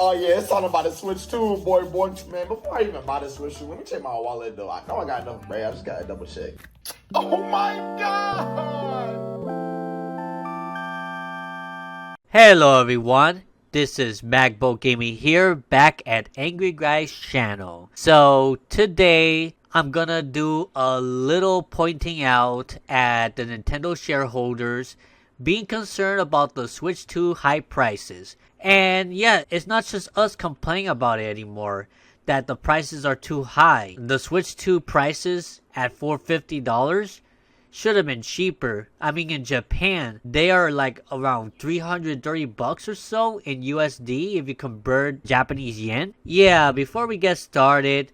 Oh yeah, it's talking about the Switch 2, boy. Man, before I even buy the Switch 2, let me check my wallet though. I know I got enough, man. I just gotta double check. Oh my god! Hello everyone, this is Magbo Gaming here, back at Angry Guy's channel. So today I'm gonna do a little pointing out at the Nintendo shareholders being concerned about the Switch 2 high prices. And yeah, it's not just us complaining about it anymore, that the prices are too high. The Switch 2 prices at $450 should have been cheaper. I mean, in Japan, they are like around 330 bucks or so in USD if you convert Japanese yen. Yeah, before we get started,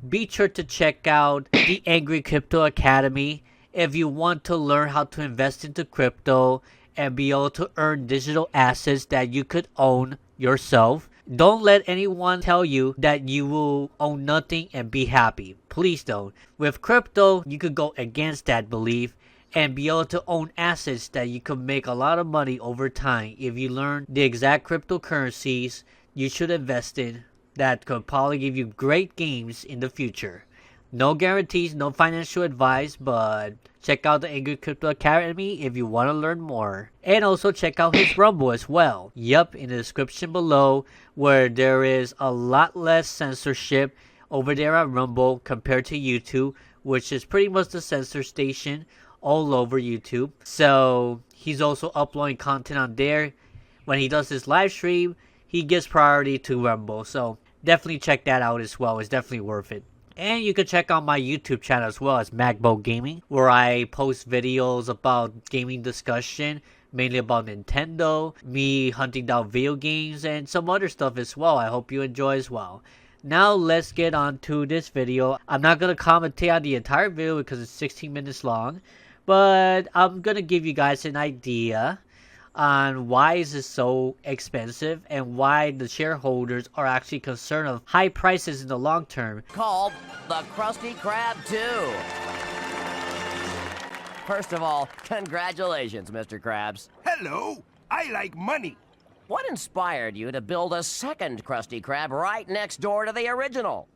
be sure to check out the Angry Crypto Academy if you want to learn how to invest into crypto and be able to earn digital assets that you could own yourself. Don't let anyone tell you that you will own nothing and be happy. Please don't. With crypto, you could go against that belief and be able to own assets that you could make a lot of money over time if you learn the exact cryptocurrencies you should invest in that could probably give you great gains in the future. No guarantees, no financial advice, but check out the Angry Crypto Academy if you want to learn more. And also check out his Rumble as well. Yup, in the description below, where there is a lot less censorship over there at Rumble compared to YouTube, which is pretty much the censor station all over YouTube. So he's also uploading content on there. When he does his live stream, he gives priority to Rumble. So definitely check that out as well. It's definitely worth it. And you can check out my YouTube channel as well as Magbo Gaming, where I post videos about gaming discussion, mainly about Nintendo, me hunting down video games, and some other stuff as well. I hope you enjoy as well. Now let's get on to this video. I'm not going to commentate on the entire video because it's 16 minutes long, but I'm going to give you guys an idea on why is it so expensive and why the shareholders are actually concerned of high prices in the long term. Called the Krusty Krab 2. First of all, congratulations, Mr. Krabs. Hello, I like money. What inspired you to build a second Krusty Krab right next door to the original?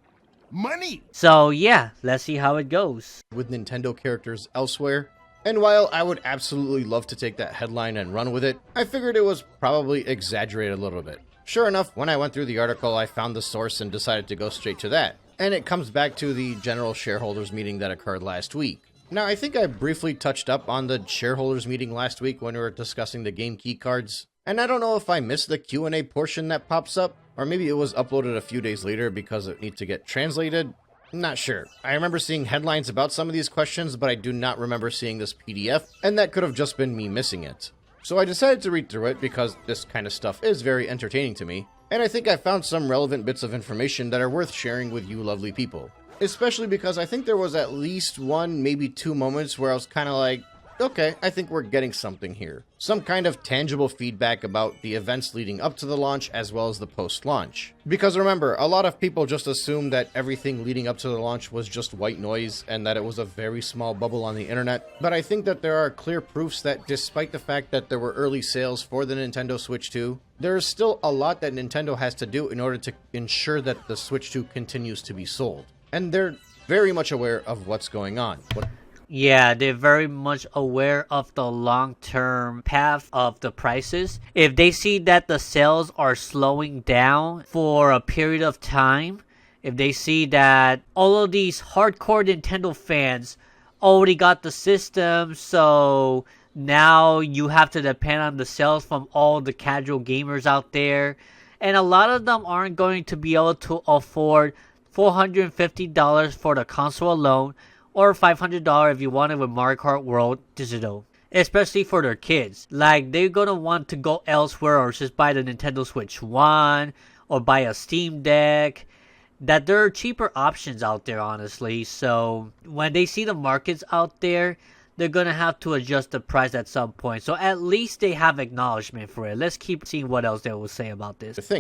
Money! So yeah, let's see how it goes. With Nintendo characters elsewhere. And while I would absolutely love to take that headline and run with it, I figured it was probably exaggerated a little bit. Sure enough, when I went through the article, I found the source and decided to go straight to that. And it comes back to the general shareholders meeting that occurred last week. Now, I think I briefly touched up on the shareholders meeting last week when we were discussing the game key cards. And I don't know if I missed the Q&A portion that pops up, or maybe it was uploaded a few days later because it needs to get translated. Not sure. I remember seeing headlines about some of these questions, but I do not remember seeing this PDF, and that could have just been me missing it. So I decided to read through it because this kind of stuff is very entertaining to me, and I think I found some relevant bits of information that are worth sharing with you lovely people. Especially because I think there was at least one, maybe two moments where I was kind of like, okay, I think we're getting something here. Some kind of tangible feedback about the events leading up to the launch as well as the post-launch. Because remember, a lot of people just assumed that everything leading up to the launch was just white noise and that it was a very small bubble on the internet. But I think that there are clear proofs that despite the fact that there were early sales for the Nintendo Switch 2, there is still a lot that Nintendo has to do in order to ensure that the Switch 2 continues to be sold. And they're very much aware of what's going on. Yeah, they're very much aware of the long-term path of the prices. If they see that the sales are slowing down for a period of time, if they see that all of these hardcore Nintendo fans already got the system, so now you have to depend on the sales from all the casual gamers out there, and a lot of them aren't going to be able to afford $450 for the console alone, or $500 if you want it with Mario Kart World Digital. Especially for their kids. Like, they're gonna want to go elsewhere or just buy the Nintendo Switch 1 or buy a Steam Deck. That there are cheaper options out there, honestly. So when they see the markets out there, they're gonna have to adjust the price at some point. So at least they have acknowledgement for it. Let's keep seeing what else they will say about this.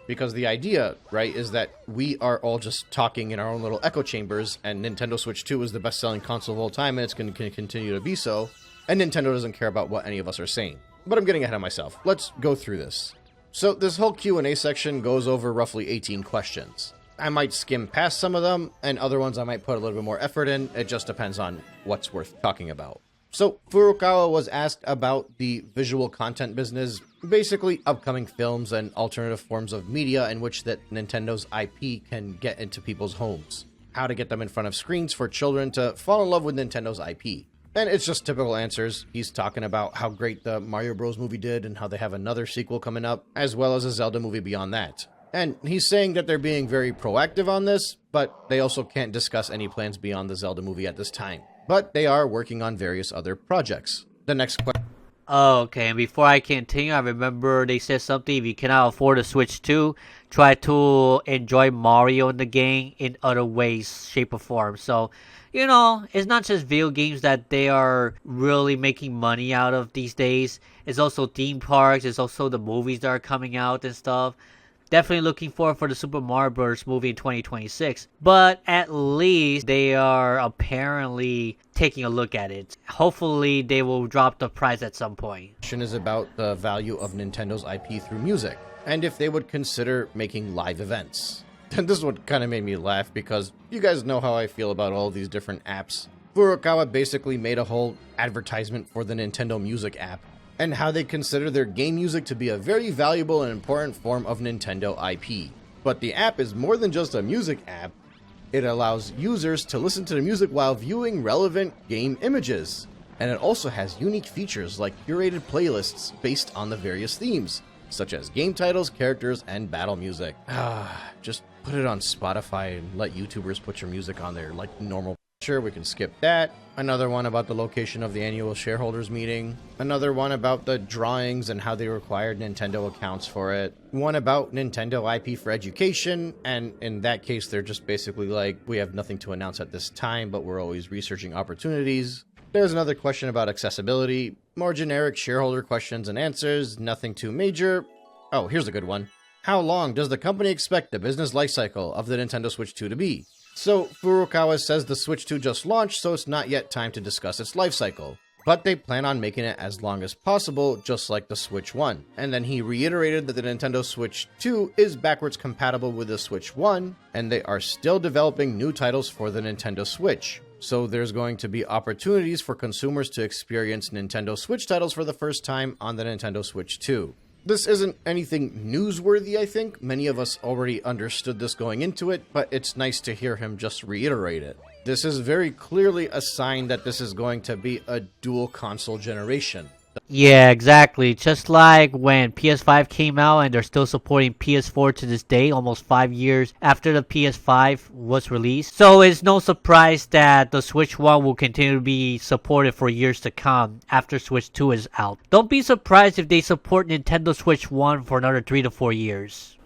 Because the idea, right, is that we are all just talking in our own little echo chambers, and Nintendo Switch 2 is the best-selling console of all time, and it's going to continue to be so, and Nintendo doesn't care about what any of us are saying. But I'm getting ahead of myself. Let's go through this. So this whole Q&A section goes over roughly 18 questions. I might skim past some of them, and other ones I might put a little bit more effort in. It just depends on what's worth talking about. So Furukawa was asked about the visual content business, basically upcoming films and alternative forms of media in which that Nintendo's IP can get into people's homes. How to get them in front of screens for children to fall in love with Nintendo's IP. And it's just typical answers. He's talking about how great the Mario Bros. Movie did and how they have another sequel coming up, as well as a Zelda movie beyond that. And he's saying that they're being very proactive on this, but they also can't discuss any plans beyond the Zelda movie at this time. But they are working on various other projects. The next question. Okay, and before I continue, I remember they said something, if you cannot afford a Switch 2, try to enjoy Mario in the game in other ways, shape, or form. So, you know, it's not just video games that they are really making money out of these days. It's also theme parks, it's also the movies that are coming out and stuff. Definitely looking forward for the Super Mario Bros. Movie in 2026. But at least they are apparently taking a look at it. Hopefully they will drop the price at some point. Question is about the value of Nintendo's IP through music, and if they would consider making live events. And this one kind of made me laugh because you guys know how I feel about all these different apps. Furukawa basically made a whole advertisement for the Nintendo Music app, and how they consider their game music to be a very valuable and important form of Nintendo IP. But the app is more than just a music app. It allows users to listen to the music while viewing relevant game images. And it also has unique features like curated playlists based on the various themes, such as game titles, characters, and battle music. Just put it on Spotify and let YouTubers put your music on there like normal. Sure, we can skip that. Another one about the location of the annual shareholders meeting. Another one about the drawings and how they required Nintendo accounts for it. One about Nintendo IP for education, and in that case they're just basically like, we have nothing to announce at this time, but we're always researching opportunities. There's another question about accessibility. More generic shareholder questions and answers, nothing too major. Oh, here's a good one. How long does the company expect the business lifecycle of the Nintendo Switch 2 to be? So, Furukawa says the Switch 2 just launched, so it's not yet time to discuss its life cycle. But they plan on making it as long as possible, just like the Switch 1. And then he reiterated that the Nintendo Switch 2 is backwards compatible with the Switch 1, and they are still developing new titles for the Nintendo Switch. So there's going to be opportunities for consumers to experience Nintendo Switch titles for the first time on the Nintendo Switch 2. This isn't anything newsworthy, I think. Many of us already understood this going into it, but it's nice to hear him just reiterate it. This is very clearly a sign that this is going to be a dual console generation. Yeah, exactly. Just like when PS5 came out and they're still supporting PS4 to this day, almost 5 years after the PS5 was released. So it's no surprise that the Switch 1 will continue to be supported for years to come after Switch 2 is out. Don't be surprised if they support Nintendo Switch 1 for another 3 to 4 years.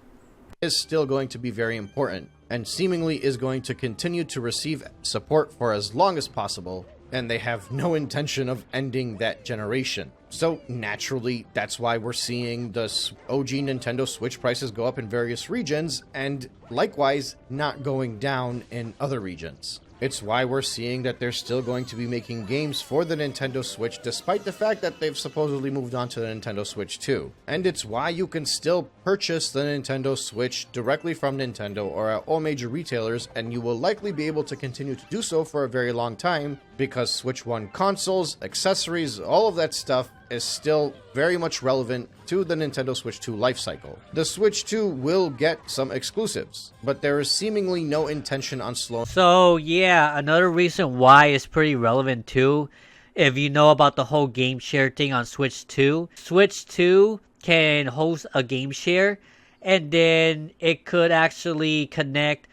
Is still going to be very important, and seemingly is going to continue to receive support for as long as possible, and they have no intention of ending that generation. So naturally, that's why we're seeing the OG Nintendo Switch prices go up in various regions, and likewise not going down in other regions. It's why we're seeing that they're still going to be making games for the Nintendo Switch despite the fact that they've supposedly moved on to the Nintendo Switch 2. And it's why you can still purchase the Nintendo Switch directly from Nintendo or at all major retailers, and you will likely be able to continue to do so for a very long time because Switch 1 consoles, accessories, all of that stuff is still very much relevant to the Nintendo Switch 2 lifecycle. The Switch 2 will get some exclusives, but there is seemingly no intention on slowing. So yeah, another reason why it's pretty relevant too, if you know about the whole game share thing on Switch 2, Switch 2 can host a game share, and then it could actually connect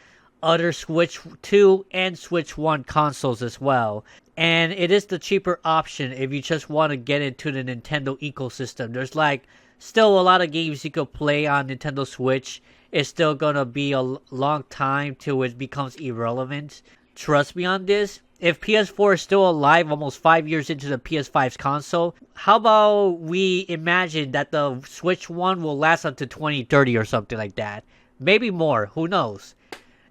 other Switch 2 and Switch 1 consoles as well. And it is the cheaper option if you just want to get into the Nintendo ecosystem. There's like still a lot of games you could play on Nintendo Switch. It's still gonna be a long time till it becomes irrelevant. Trust me on this. If PS4 is still alive almost 5 years into the PS5's console, how about we imagine that the Switch 1 will last until 2030 or something like that? Maybe more, who knows?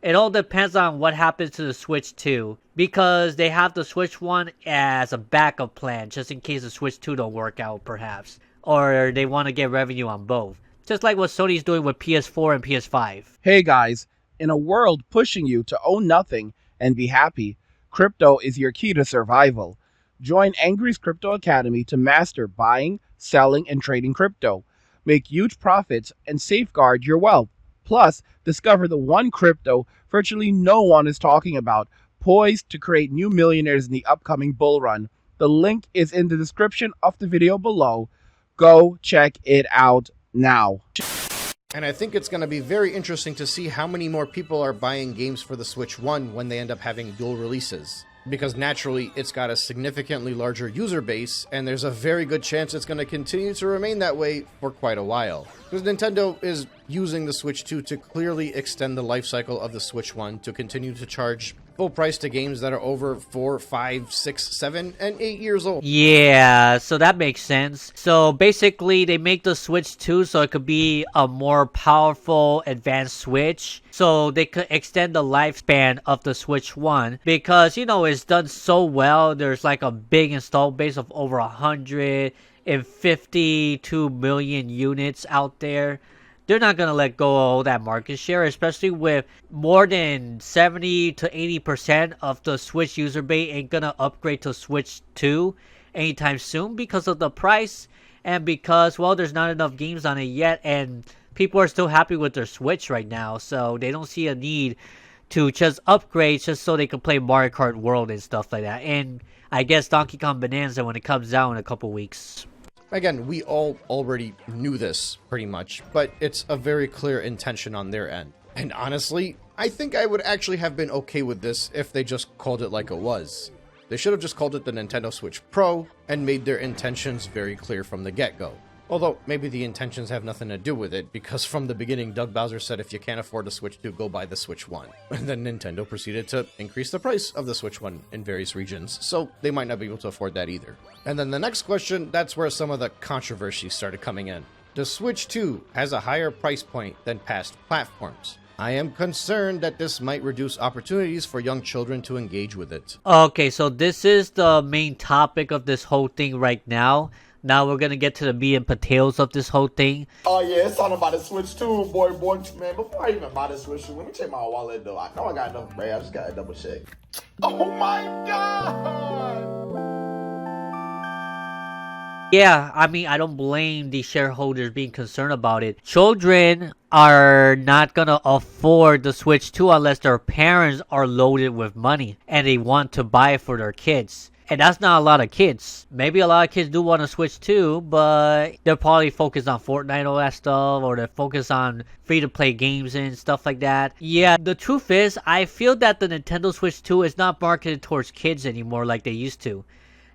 It all depends on what happens to the Switch 2, because they have the Switch 1 as a backup plan just in case the Switch 2 don't work out perhaps, or they want to get revenue on both. Just like what Sony's doing with PS4 and PS5. Hey guys, in a world pushing you to own nothing and be happy, crypto is your key to survival. Join Angry's Crypto Academy to master buying, selling, and trading crypto. Make huge profits and safeguard your wealth. Plus, discover the one crypto virtually no one is talking about, poised to create new millionaires in the upcoming bull run. The link is in the description of the video below. Go check it out now. And I think it's going to be very interesting to see how many more people are buying games for the Switch 1 when they end up having dual releases. Because naturally, it's got a significantly larger user base, and there's a very good chance it's going to continue to remain that way for quite a while. Because Nintendo is using the Switch 2 to clearly extend the life cycle of the Switch 1 to continue to charge full price to games that are over 4, 5, 6, 7, and 8 years old. Yeah, so that makes sense. So basically, they make the Switch 2 so it could be a more powerful, advanced Switch. So they could extend the lifespan of the Switch 1. Because, you know, it's done so well. There's like a big install base of over 152 million units out there. They're not going to let go of all that market share, especially with more than 70 to 80% of the Switch user base ain't going to upgrade to Switch 2 anytime soon because of the price and because, well, there's not enough games on it yet and people are still happy with their Switch right now, so they don't see a need to just upgrade just so they can play Mario Kart World and stuff like that. And I guess Donkey Kong Bonanza when it comes out in a couple weeks. Again, we all already knew this, pretty much, but it's a very clear intention on their end. And honestly, I think I would actually have been okay with this if they just called it like it was. They should have just called it the Nintendo Switch Pro and made their intentions very clear from the get-go. Although, maybe the intentions have nothing to do with it, because from the beginning, Doug Bowser said if you can't afford the Switch 2, go buy the Switch 1. And then Nintendo proceeded to increase the price of the Switch 1 in various regions, so they might not be able to afford that either. And then the next question, that's where some of the controversy started coming in. The Switch 2 has a higher price point than past platforms. I am concerned that this might reduce opportunities for young children to engage with it. Okay, so this is the main topic of this whole thing right now. Now we're gonna get to the meat and potatoes of this whole thing. Oh yeah, it's all about the Switch 2, boy, man. Before I even buy the Switch 2, let me check my wallet though. I know I got enough, man. I just gotta double check. Oh my god! Yeah, I mean, I don't blame the shareholders being concerned about it. Children are not gonna afford the Switch 2 unless their parents are loaded with money and they want to buy it for their kids. And that's not a lot of kids. Maybe a lot of kids do want to Switch 2, but they're probably focused on Fortnite and all that stuff, or they're focused on free-to-play games and stuff like that. Yeah, the truth is, I feel that the Nintendo Switch 2 is not marketed towards kids anymore like they used to.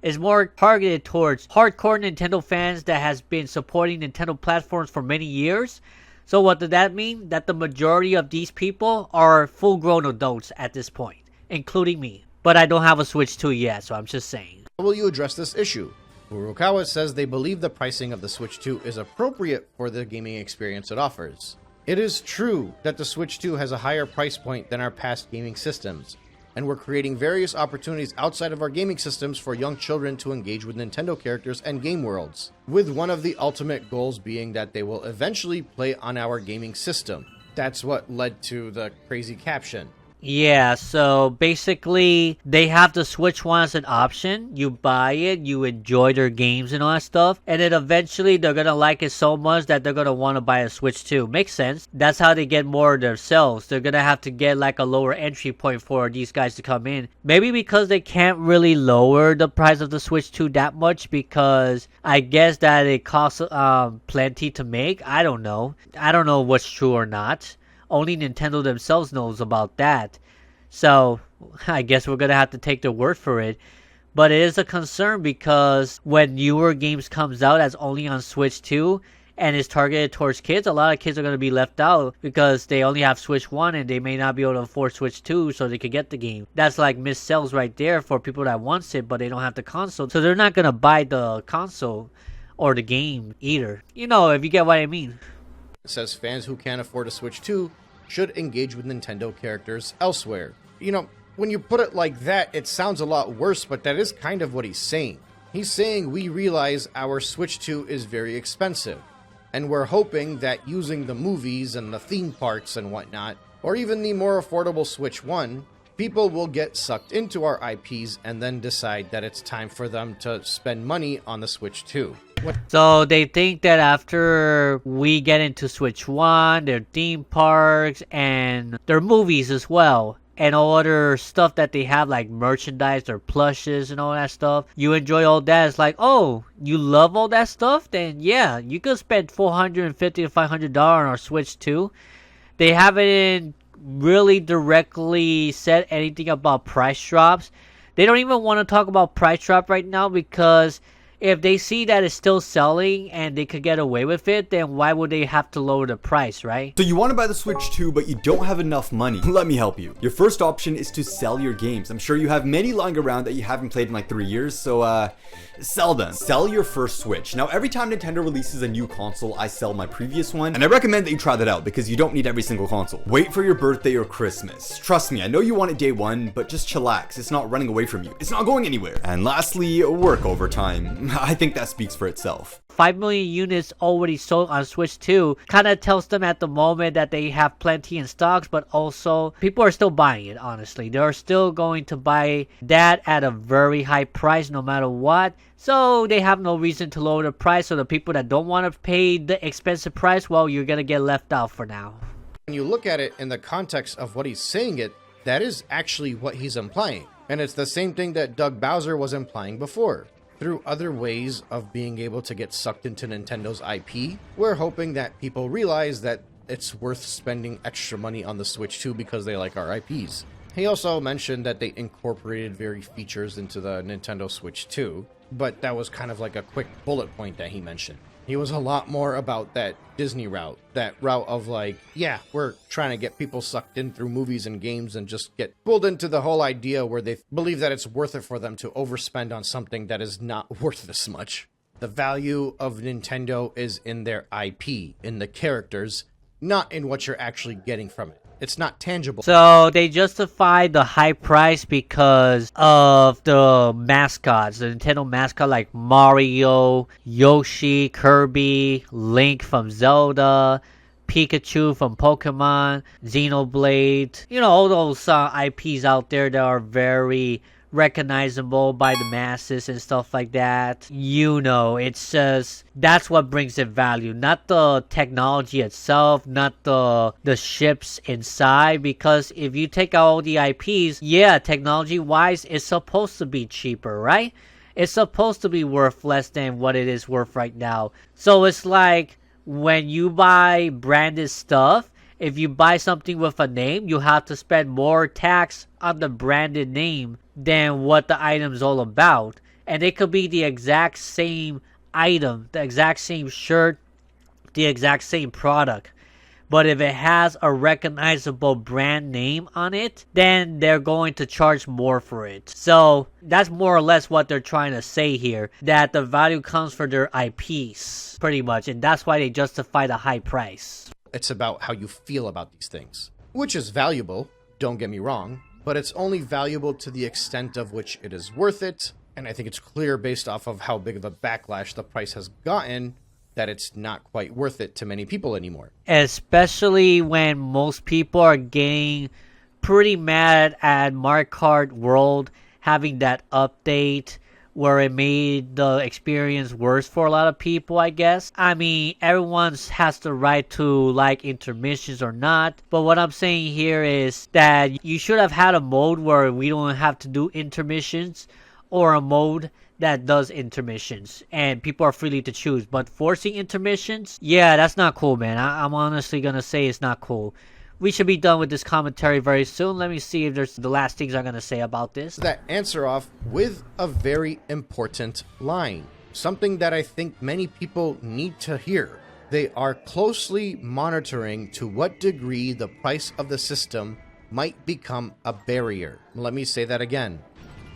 It's more targeted towards hardcore Nintendo fans that has been supporting Nintendo platforms for many years. So what does that mean? That the majority of these people are full-grown adults at this point, including me. But I don't have a Switch 2 yet, so I'm just saying. How will you address this issue? Furukawa says they believe the pricing of the Switch 2 is appropriate for the gaming experience it offers. It is true that the Switch 2 has a higher price point than our past gaming systems, and we're creating various opportunities outside of our gaming systems for young children to engage with Nintendo characters and game worlds, with one of the ultimate goals being that they will eventually play on our gaming system. That's what led to the crazy caption. Yeah, so basically, they have the Switch 1 as an option. You buy it, you enjoy their games and all that stuff, and then eventually they're gonna like it so much that they're gonna want to buy a Switch 2. Makes sense. That's how they get more themselves. They're gonna have to get like a lower entry point for these guys to come in. Maybe because they can't really lower the price of the Switch 2 that much because I guess that it costs plenty to make. I don't know. I don't know what's true or not. Only Nintendo themselves knows about that. So, I guess we're going to have to take their word for it. But it is a concern because when newer games comes out as only on Switch 2 and is targeted towards kids, a lot of kids are going to be left out because they only have Switch 1 and they may not be able to afford Switch 2 so they could get the game. That's like missed sales right there for people that wants it but they don't have the console. So they're not going to buy the console or the game either. You know, if you get what I mean. Says fans who can't afford a Switch 2 should engage with Nintendo characters elsewhere. You know, when you put it like that, it sounds a lot worse, but that is kind of what he's saying. He's saying we realize our Switch 2 is very expensive. And we're hoping that using the movies and the theme parks and whatnot, or even the more affordable Switch 1, people will get sucked into our IPs and then decide that it's time for them to spend money on the Switch 2. So they think that after we get into Switch 1, their theme parks and their movies as well, and all other stuff that they have like merchandise or plushes and all that stuff, you enjoy all that. It's like, oh, you love all that stuff? Then yeah, you could spend $450 to $500 on our Switch 2. They haven't really directly said anything about price drops. They don't even want to talk about price drop right now, because if they see that it's still selling and they could get away with it, then why would they have to lower the price, right? So you want to buy the Switch 2, but you don't have enough money. Let me help you. Your first option is to sell your games. I'm sure you have many lying around that you haven't played in like 3 years, so sell them. Sell your first Switch. Now, every time Nintendo releases a new console, I sell my previous one, and I recommend that you try that out because you don't need every single console. Wait for your birthday or Christmas. Trust me, I know you want it day one, but just chillax. It's not running away from you. It's not going anywhere. And lastly, work overtime. I think that speaks for itself. 5 million units already sold on Switch 2 kind of tells them at the moment that they have plenty in stocks, but also people are still buying it, honestly. They're still going to buy that at a very high price no matter what. So they have no reason to lower the price. So the people that don't want to pay the expensive price, well, you're going to get left out for now. When you look at it in the context of what he's saying that is actually what he's implying. And it's the same thing that Doug Bowser was implying before. Through other ways of being able to get sucked into Nintendo's IP, we're hoping that people realize that it's worth spending extra money on the Switch 2 because they like our IPs. He also mentioned that they incorporated various features into the Nintendo Switch 2, but that was kind of like a quick bullet point that he mentioned. He was a lot more about that Disney route, that route of like, yeah, we're trying to get people sucked in through movies and games and just get pulled into the whole idea where they believe that it's worth it for them to overspend on something that is not worth this much. The value of Nintendo is in their IP, in the characters, not in what you're actually getting from it. It's not tangible. So they justify the high price because of the mascots, the Nintendo mascot like Mario, Yoshi, Kirby, Link from Zelda, Pikachu from Pokemon, Xenoblade. You know, all those IPs out there that are very recognizable by the masses and stuff like that. You know, it's just, that's what brings it value, not the technology itself, not the ships inside. Because if you take out all the IPs, yeah, technology wise it's supposed to be cheaper, right? It's supposed to be worth less than what it is worth right now. So it's like when you buy branded stuff, if you buy something with a name, you have to spend more tax on the branded name than what the item's all about. And it could be the exact same item, the exact same shirt, the exact same product. But if it has a recognizable brand name on it, then they're going to charge more for it. So that's more or less what they're trying to say here, that the value comes for their IPs, pretty much. And that's why they justify the high price. It's about how you feel about these things, which is valuable, don't get me wrong, but it's only valuable to the extent of which it is worth it. And I think it's clear based off of how big of a backlash the price has gotten that it's not quite worth it to many people anymore. Especially when most people are getting pretty mad at Mario Kart World having that update where it made the experience worse for a lot of people, I guess. I mean, everyone has the right to like intermissions or not, but what I'm saying here is that you should have had a mode where we don't have to do intermissions, or a mode that does intermissions and people are free to choose. But forcing intermissions, yeah, that's not cool, man. I'm honestly gonna say it's not cool. We should be done with this commentary very soon. Let me see if there's the last things I'm going to say about this. That answer off with a very important line. Something that I think many people need to hear. They are closely monitoring to what degree the price of the system might become a barrier. Let me say that again.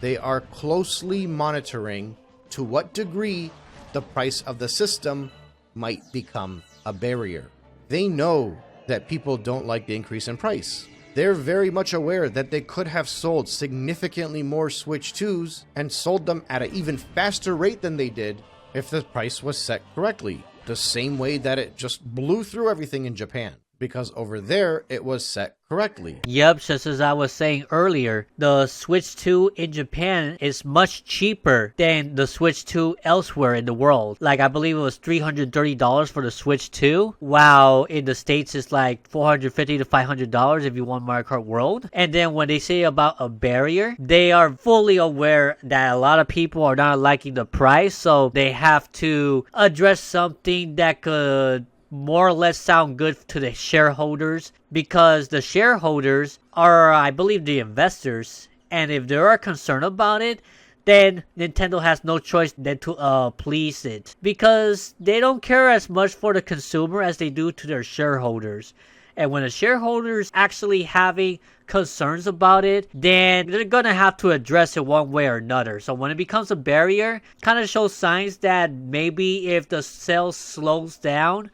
They are closely monitoring to what degree the price of the system might become a barrier. They know that people don't like the increase in price. They're very much aware that they could have sold significantly more Switch 2s and sold them at an even faster rate than they did if the price was set correctly. the same way that it just blew through everything in Japan, because over there it was set correctly. Yep, just as I was saying earlier, the Switch 2 in Japan is much cheaper than the Switch 2 elsewhere in the world. Like, I believe it was $330 for the Switch 2, while in the States it's like $450 to $500 if you want Mario Kart World. And then when they say about a barrier, they are fully aware that a lot of people are not liking the price, so they have to address something that could more or less sound good to the shareholders, because the shareholders are, I believe, the investors, and if they are concerned about it, then Nintendo has no choice than to please it, because they don't care as much for the consumer as they do to their shareholders. And when the shareholders actually having concerns about it, then they're gonna have to address it one way or another. So when it becomes a barrier, kind of shows signs that maybe if the sales slows down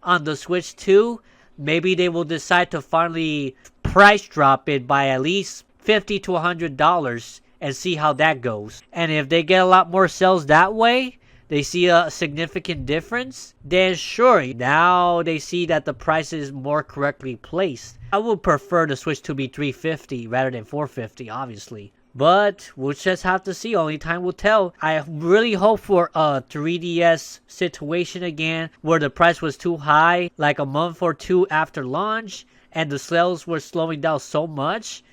on the Switch 2, maybe they will decide to finally price drop it by at least $50 to $100 and see how that goes. And if they get a lot more sales that way, they see a significant difference, then sure, now they see that the price is more correctly placed. I would prefer the Switch to be $350 rather than $450, obviously. But we'll just have to see. Only time will tell. I really hope for a 3DS situation again where the price was too high like a month or two after launch and the sales were slowing down so much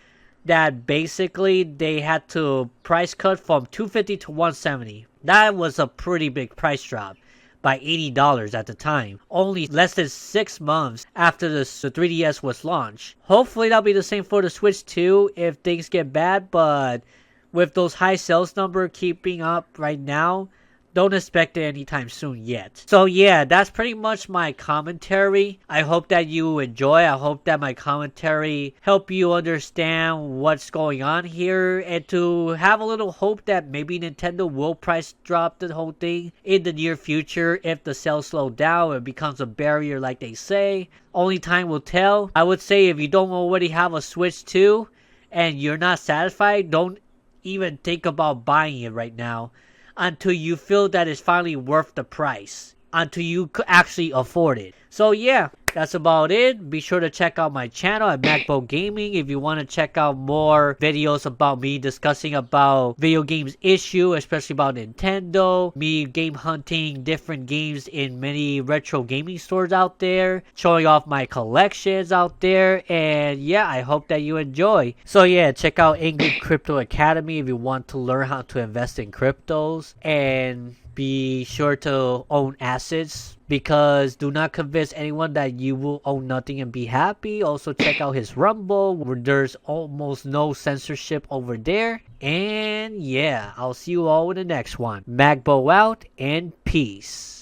that basically they had to price cut from $250 to $170. That was a pretty big price drop by $80 at the time, only less than 6 months after the 3DS was launched. Hopefully that'll be the same for the Switch 2 if things get bad, but with those high sales numbers keeping up right now, don't expect it anytime soon yet. So yeah, that's pretty much my commentary. I hope that you enjoy. I hope that my commentary help you understand what's going on here and to have a little hope that maybe Nintendo will price drop the whole thing in the near future if the sales slow down and becomes a barrier like they say. Only time will tell. I would say if you don't already have a Switch 2 and you're not satisfied, don't even think about buying it right now until you feel that it's finally worth the price, until you could actually afford it. So yeah, that's about it. Be sure to check out my channel at Magbo Gaming if you want to check out more videos about me discussing about video games issue, especially about Nintendo, me game hunting different games in many retro gaming stores out there, showing off my collections out there, and yeah, I hope that you enjoy. So yeah, check out Angry Crypto Academy if you want to learn how to invest in cryptos, and be sure to own assets, because do not convince anyone that you will own nothing and be happy. Also check out his Rumble where there's almost no censorship over there. And yeah, I'll see you all in the next one. Magbo out and peace.